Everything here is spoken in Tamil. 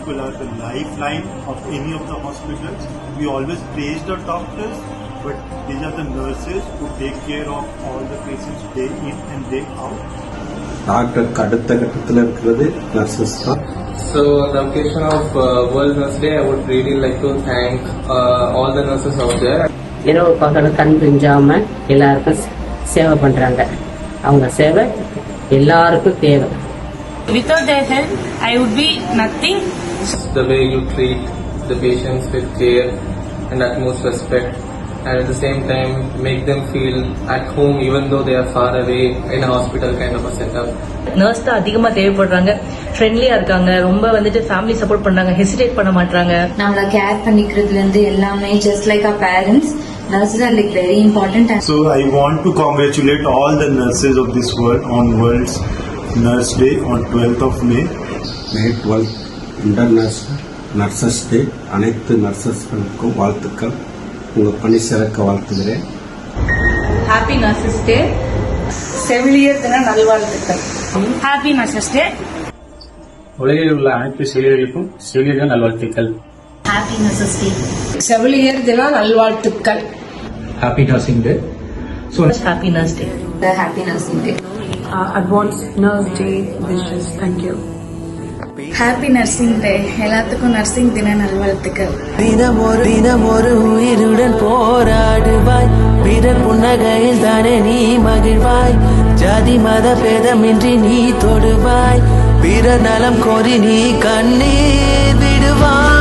people are the lifeline of any of the hospitals. We always praise the doctors, but these are the nurses who take care of all the patients day in and day out. டாக்டருக்கு அடுத்த கட்டத்தில் இருக்கிறது நர்சஸ் தான். So on the occasion of World Nurse Day, I would really like to thank all the nurses out there. இரவு பகல் கண் பிஞ்சாம எல்லாருக்கும் சேவை பண்றாங்க. அவங்க சேவை எல்லாருக்கும் தேவை. Without their help, I would be nothing. The way you treat the patients with care and utmost respect, and at the same time make them feel at home even though they are far away in a hospital kind of a setup. Nurse தான் அதிகமா தேவைப்படுறாங்க. ஃப்ரெண்ட்லியா இருக்காங்க. ரொம்ப ஃபேமிலி சப்போர்ட் பண்றாங்க. ஹெசிடேட் பண்ண மாட்டாங்க. நம்மள கேர் பண்ணிக்கிறதுல இருந்து எல்லாமே just like our parents, nurses are like very important. So I want to congratulate all the nurses of this world on World's Nurse Day on 12th of May. May 12th international nurses day. அனைத்து நர்சஸ்களுக்கும் வாழ்த்துக்கள். உங்கள் பணி சிறக்க வாழ்த்துகிறேன். Happy nurses day. செவிலியர் தின நல்வாழ்த்துக்கள். Happy Nurses Day. உலகில் உள்ள அனைத்து செவிலியர்களுக்கும் செவிலியர்கள் நல்வாழ்த்துக்கள். Happy Nurses Day. செவிலியர் தின நல்வாழ்த்துக்கள். Happy nursing day. Happy nurse day. The Happy Nursing Day. Advanced Nurse Day wishes. Thank you. Happy Nursing Day. எல்லாத்துக்கும் நர்சிங் தின நல்வாழ்த்துக்கள். தினம் ஒரு உயிருடன் போராடுவாய். பிறர் புன்னகையில் தானே நீ மகிழ்வாய். ஜாதி மத பேதமின்றி நீ தொடுவாய். பிறர் நலம் கோரி நீ கண்ணீர் விடுவாய்.